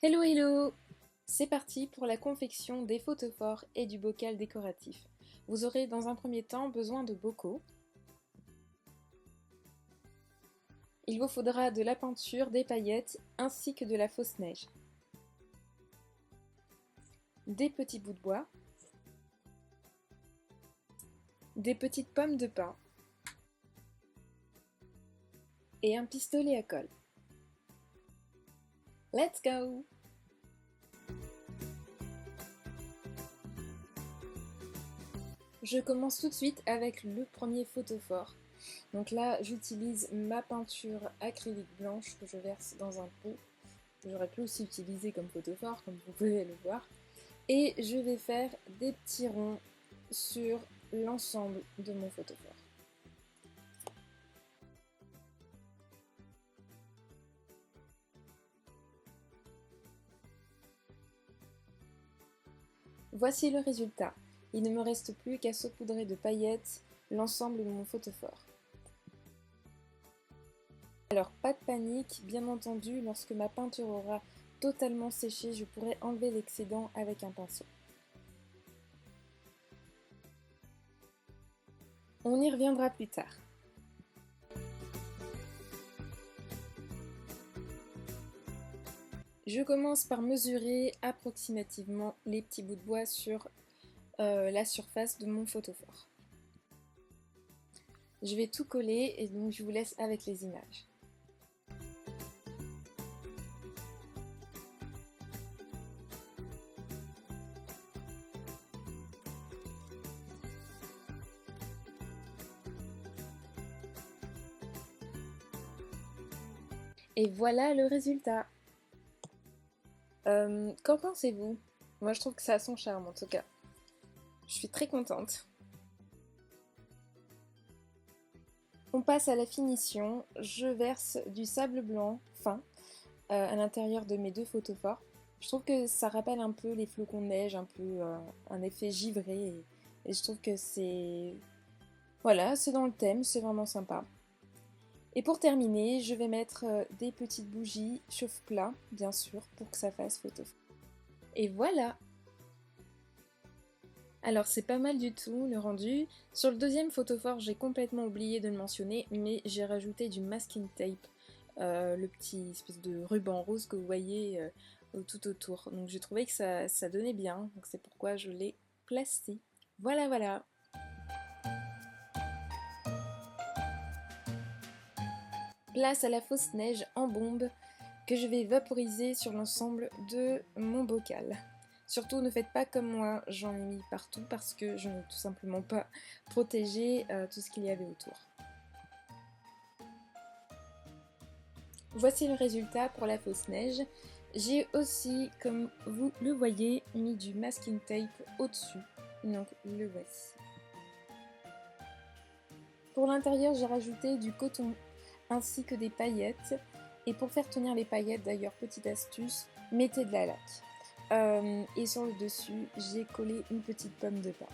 Hello hello! C'est parti pour la confection des photophores et du bocal décoratif. Vous aurez dans un premier temps besoin de bocaux. Il vous faudra de la peinture, des paillettes ainsi que de la fausse neige. Des petits bouts de bois. Des petites pommes de pin. Et un pistolet à colle. Let's go! Je commence tout de suite avec le premier photophore. Donc là, j'utilise ma peinture acrylique blanche que je verse dans un pot. J'aurais pu aussi utiliser comme photophore, comme vous pouvez le voir. Et je vais faire des petits ronds sur l'ensemble de mon photophore. Voici le résultat. Il ne me reste plus qu'à saupoudrer de paillettes l'ensemble de mon photophore. Alors pas de panique, bien entendu, lorsque ma peinture aura totalement séché, je pourrai enlever l'excédent avec un pinceau. On y reviendra plus tard. Je commence par mesurer approximativement les petits bouts de bois sur la surface de mon photophore. Je vais tout coller et donc je vous laisse avec les images. Et voilà le résultat. Qu'en pensez-vous? Moi je trouve que ça a son charme en tout cas. Je suis très contente. On passe à la finition. Je verse du sable blanc fin à l'intérieur de mes deux photophores. Je trouve que ça rappelle un peu les flocons de neige, un peu un effet givré. Et je trouve que c'est... Voilà, c'est dans le thème, c'est vraiment sympa. Et pour terminer, je vais mettre des petites bougies chauffe-plat, bien sûr, pour que ça fasse photophore. Et voilà! Alors c'est pas mal du tout le rendu. Sur le deuxième photophore, j'ai complètement oublié de le mentionner, mais j'ai rajouté du masking tape, le petit espèce de ruban rose que vous voyez tout autour. Donc j'ai trouvé que ça donnait bien, donc c'est pourquoi je l'ai placé. Voilà voilà! Place à la fausse neige en bombe que je vais vaporiser sur l'ensemble de mon bocal. Surtout ne faites pas comme moi, j'en ai mis partout parce que je n'ai tout simplement pas protégé tout ce qu'il y avait autour. Voici le résultat pour la fausse neige. J'ai aussi, comme vous le voyez, mis du masking tape au-dessus. Donc le voici. Pour l'intérieur, j'ai rajouté du coton ainsi que des paillettes. Et pour faire tenir les paillettes, d'ailleurs, petite astuce, mettez de la laque. Et sur le dessus, j'ai collé une petite pomme de pin.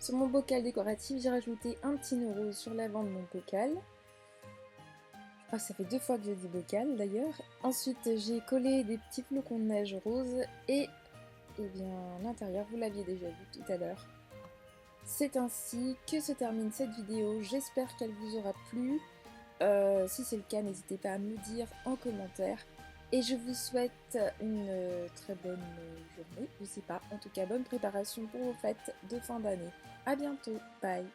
Sur mon bocal décoratif, j'ai rajouté un petit nœud rose sur l'avant de mon bocal. Je crois que ça fait 2 fois que j'ai dit bocal d'ailleurs. Ensuite, j'ai collé des petits flocons de neige rose et bien l'intérieur, vous l'aviez déjà vu tout à l'heure. C'est ainsi que se termine cette vidéo. J'espère qu'elle vous aura plu. Si c'est le cas, n'hésitez pas à me le dire en commentaire. Et je vous souhaite une très bonne journée, je sais pas, en tout cas bonne préparation pour vos fêtes de fin d'année. A bientôt, bye!